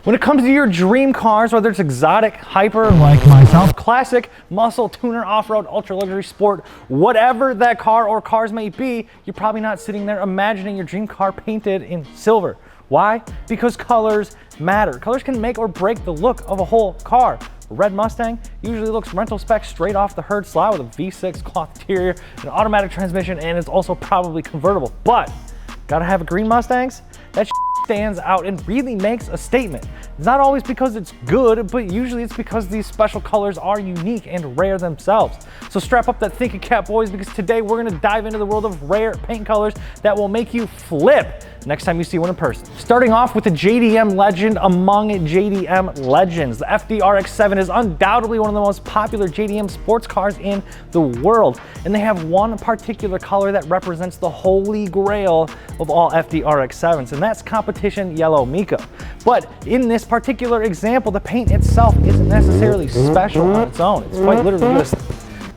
When it comes to your dream cars, whether it's exotic, hyper, like myself, classic, muscle, tuner, off-road, ultra luxury, sport, whatever that car or cars may be, you're probably not sitting there imagining your dream car painted in silver. Why? Because colors matter. Colors can make or break the look of a whole car. A red Mustang usually looks rental spec straight off the herd slot with a V6 cloth interior, an automatic transmission, and it's also probably convertible. But gotta have a green Mustangs? That stands out and really makes a statement. It's not always because it's good, but usually it's because these special colors are unique and rare themselves. So strap up that thinking cap, boys, because today we're gonna dive into the world of rare paint colors that will make you flip next time you see one in person. Starting off with the JDM legend among JDM legends. The FDRX7 is undoubtedly one of the most popular JDM sports cars in the world, and they have one particular color that represents the holy grail of all FDRX7s, and that's competition yellow Mica. But in this particular example, the paint itself isn't necessarily special on its own. It's quite literally just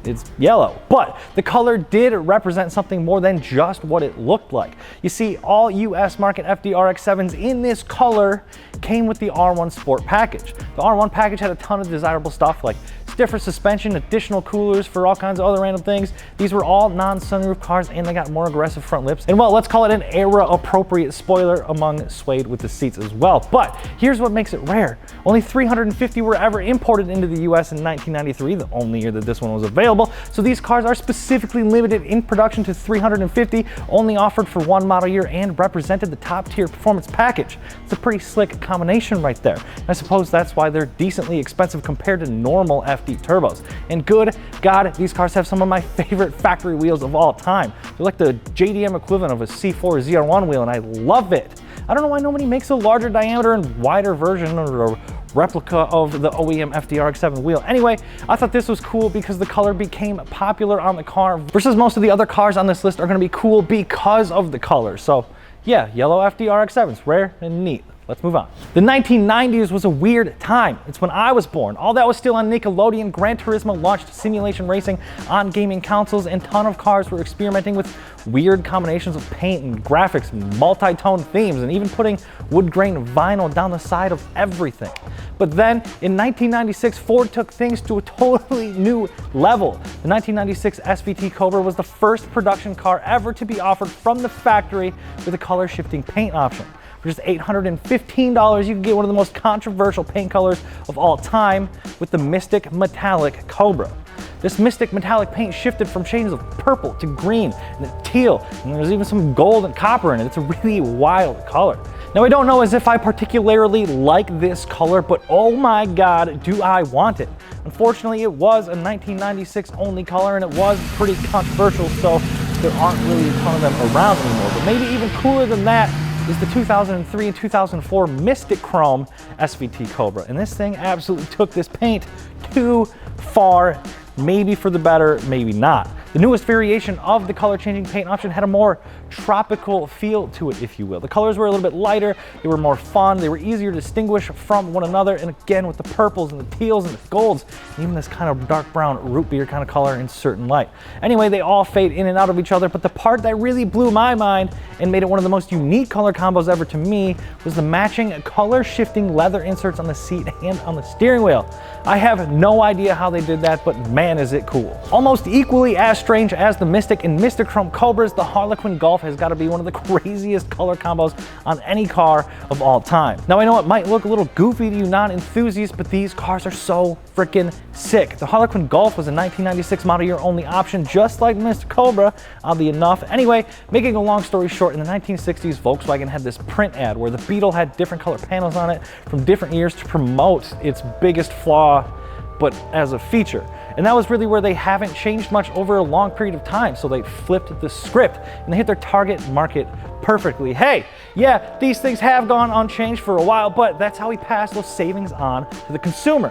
it's yellow, but the color did represent something more than just what it looked like. You see, all US market FDRX7s in this color came with the R1 Sport package. The R1 package had a ton of desirable stuff like stiffer suspension, additional coolers for all kinds of other random things. These were all non-sunroof cars and they got more aggressive front lips. And well, let's call it an era-appropriate spoiler among suede with the seats as well. But here's what makes it rare. Only 350 were ever imported into the US in 1993, the only year that this one was available. So these cars are specifically limited in production to 350, only offered for one model year and represented the top tier performance package. It's a pretty slick combination right there. I suppose that's why they're decently expensive compared to normal FD turbos. And good God, these cars have some of my favorite factory wheels of all time. They're like the JDM equivalent of a C4 ZR1 wheel, and I love it. I don't know why nobody makes a larger diameter and wider version or a replica of the OEM FDRX7 wheel. Anyway, I thought this was cool because the color became popular on the car versus most of the other cars on this list are going to be cool because of the color. So yeah, yellow FDRX7s, rare and neat. Let's move on. The 1990s was a weird time. It's when I was born. All that was still on Nickelodeon. Gran Turismo launched simulation racing on gaming consoles, and a ton of cars were experimenting with weird combinations of paint and graphics, multi-tone themes, and even putting wood grain vinyl down the side of everything. But then in 1996, Ford took things to a totally new level. The 1996 SVT Cobra was the first production car ever to be offered from the factory with a color shifting paint option. For just $815, you can get one of the most controversial paint colors of all time with the Mystic Metallic Cobra. This Mystic Metallic paint shifted from shades of purple to green and then teal, and there's even some gold and copper in it. It's a really wild color. Now, I don't know as if I particularly like this color, but oh my God, do I want it. Unfortunately, it was a 1996 only color and it was pretty controversial, so there aren't really a ton of them around anymore. But maybe even cooler than that is the 2003 and 2004 Mystichrome SVT Cobra. And this thing absolutely took this paint too far, maybe for the better, maybe not. The newest variation of the color changing paint option had a more tropical feel to it, if you will. The colors were a little bit lighter, they were more fun, they were easier to distinguish from one another, and again with the purples and the teals and the golds, and even this kind of dark brown root beer kind of color in certain light. Anyway, they all fade in and out of each other, but the part that really blew my mind and made it one of the most unique color combos ever to me was the matching color shifting leather inserts on the seat and on the steering wheel. I have no idea how they did that, but man is it cool. Almost equally as strange as the Mystic and Mystichrome Cobras, the Harlequin Golf has got to be one of the craziest color combos on any car of all time. Now I know it might look a little goofy to you non-enthusiasts, but these cars are so freaking sick. The Harlequin Golf was a 1996 model year only option, just like Mr. Cobra, oddly enough. Anyway, making a long story short, in the 1960s, Volkswagen had this print ad where the Beetle had different color panels on it from different years to promote its biggest flaw, but as a feature. And that was really where they haven't changed much over a long period of time. So they flipped the script and they hit their target market perfectly. Hey, yeah, these things have gone unchanged for a while, but that's how we pass those savings on to the consumer.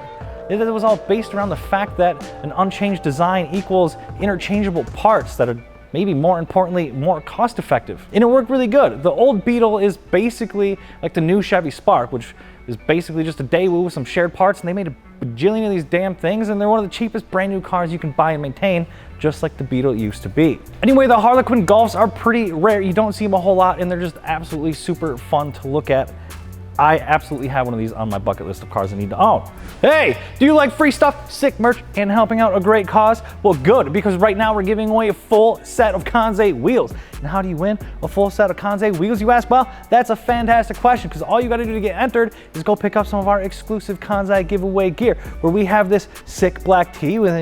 It was all based around the fact that an unchanged design equals interchangeable parts that are maybe more importantly, more cost effective. And it worked really good. The old Beetle is basically like the new Chevy Spark, which is basically just a Daewoo with some shared parts, and they made a bajillion of these damn things, and they're one of the cheapest brand new cars you can buy and maintain, just like the Beetle used to be. Anyway, the Harlequin Golfs are pretty rare. You don't see them a whole lot, and they're just absolutely super fun to look at. I absolutely have one of these on my bucket list of cars I need to own. Hey, do you like free stuff, sick merch, and helping out a great cause? Well, good, because right now we're giving away a full set of Kansei wheels. And how do you win a full set of Kansei wheels, you ask? Well, that's a fantastic question, because all you gotta do to get entered is go pick up some of our exclusive Kansei giveaway gear, where we have this sick black tee with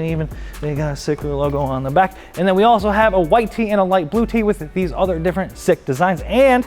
they got a sick logo on the back. And then we also have a white tee and a light blue tee with these other different sick designs. And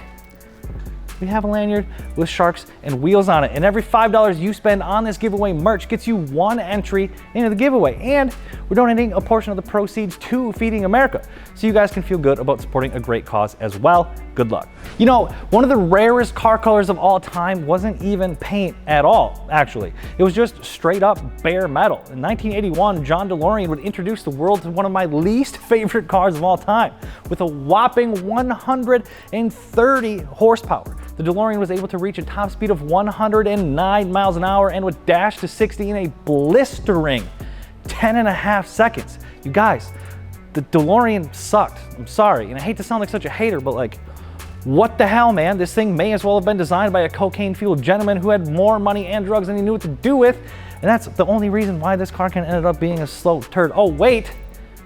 we have a lanyard with sharks and wheels on it. And every $5 you spend on this giveaway merch gets you one entry into the giveaway. And we're donating a portion of the proceeds to Feeding America, so you guys can feel good about supporting a great cause as well. Good luck. You know, one of the rarest car colors of all time wasn't even paint at all, actually. It was just straight up bare metal. In 1981, John DeLorean would introduce the world to one of my least favorite cars of all time, with a whopping 130 horsepower. The DeLorean was able to reach a top speed of 109 miles an hour and would dash to 60 in a blistering 10.5 seconds. You guys, the DeLorean sucked. I'm sorry, and I hate to sound like such a hater, but like, what the hell, man? This thing may as well have been designed by a cocaine-fueled gentleman who had more money and drugs than he knew what to do with, and that's the only reason why this car can ended up being a slow turd. Oh wait,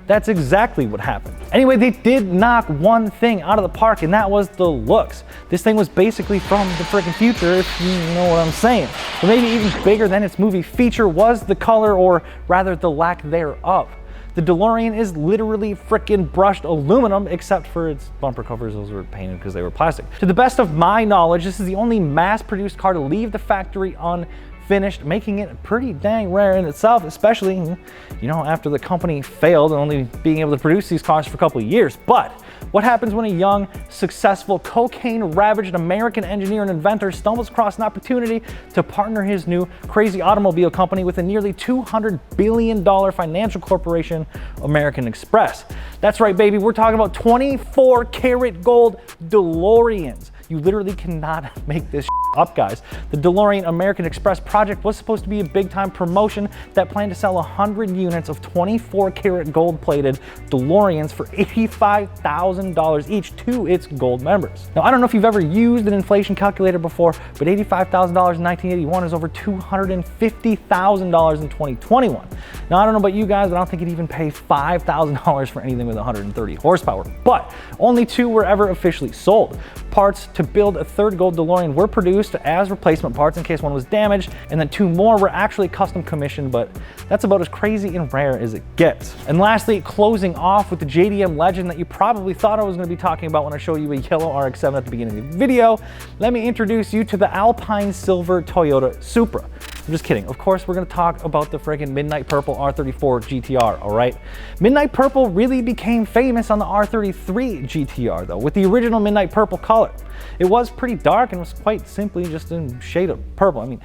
that's exactly what happened. Anyway, they did knock one thing out of the park, and that was the looks. This thing was basically from the freaking future, if you know what I'm saying. But maybe even bigger than its movie feature was the color, or rather the lack thereof. The DeLorean is literally freaking brushed aluminum, except for its bumper covers. Those were painted because they were plastic. To the best of my knowledge, this is the only mass-produced car to leave the factory unfinished, making it pretty dang rare in itself, especially, you know, after the company failed and only being able to produce these cars for a couple of years. But what happens when a young, successful, cocaine-ravaged American engineer and inventor stumbles across an opportunity to partner his new crazy automobile company with a nearly $200 billion financial corporation, American Express? That's right, baby, we're talking about 24 karat gold DeLoreans. You literally cannot make this up, guys. The DeLorean American Express project was supposed to be a big-time promotion that planned to sell 100 units of 24 karat gold-plated DeLoreans for $85,000 each to its gold members. Now, I don't know if you've ever used an inflation calculator before, but $85,000 in 1981 is over $250,000 in 2021. Now, I don't know about you guys, but I don't think you'd even pay $5,000 for anything with 130 horsepower. But only 2 were ever officially sold. Parts to build a third gold DeLorean were produced as replacement parts in case one was damaged, and then 2 more were actually custom commissioned, but that's about as crazy and rare as it gets. And lastly, closing off with the JDM legend that you probably thought I was going to be talking about when I showed you a yellow RX-7 at the beginning of the video, let me introduce you to the Alpine Silver Toyota Supra. I'm just kidding. Of course, we're going to talk about the friggin' Midnight Purple R34 GTR, all right? Midnight Purple really became famous on the R33 GTR, though, with the original Midnight Purple color. It was pretty dark and was quite simply just a shade of purple. I mean,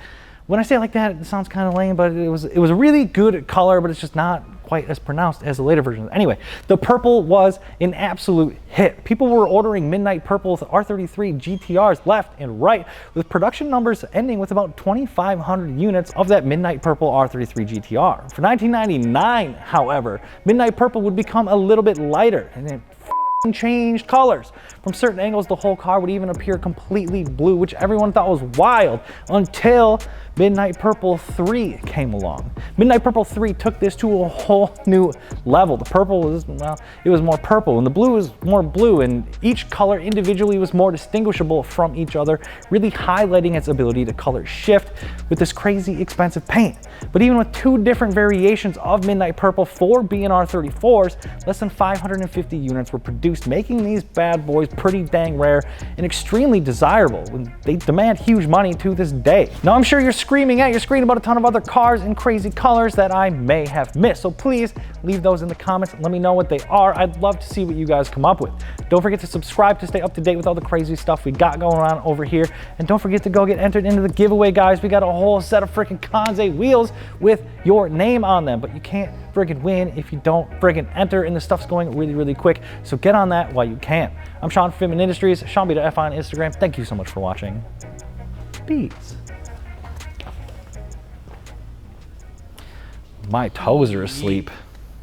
when I say it like that, it sounds kind of lame, but it was a really good color, but it's just not quite as pronounced as the later versions. Anyway, the purple was an absolute hit. People were ordering Midnight Purple R33 GTRs left and right, with production numbers ending with about 2,500 units of that Midnight Purple R33 GTR. For 1999, however, Midnight Purple would become a little bit lighter, and it changed colors. From certain angles, the whole car would even appear completely blue, which everyone thought was wild until Midnight Purple 3 came along. Midnight Purple 3 took this to a whole new level. The purple was, well, it was more purple, and the blue was more blue, and each color individually was more distinguishable from each other, really highlighting its ability to color shift with this crazy expensive paint. But even with 2 different variations of Midnight Purple for B&R 34s, less than 550 units were produced, making these bad boys pretty dang rare and extremely desirable, when they demand huge money to this day. Now, I'm sure you're screaming at your screen about a ton of other cars in crazy colors that I may have missed, so please leave those in the comments and let me know what they are. I'd love to see what you guys come up with. Don't forget to subscribe to stay up to date with all the crazy stuff we got going on over here, and don't forget to go get entered into the giveaway, guys. We got a whole set of freaking Kansei wheels with your name on them, but you can't friggin' win if you don't friggin' enter, and the stuff's going really, really quick, so get on that while you can. I'm Sean from Fitment Industries, Sean B.F on Instagram. Thank you so much for watching. Peace. My toes are asleep.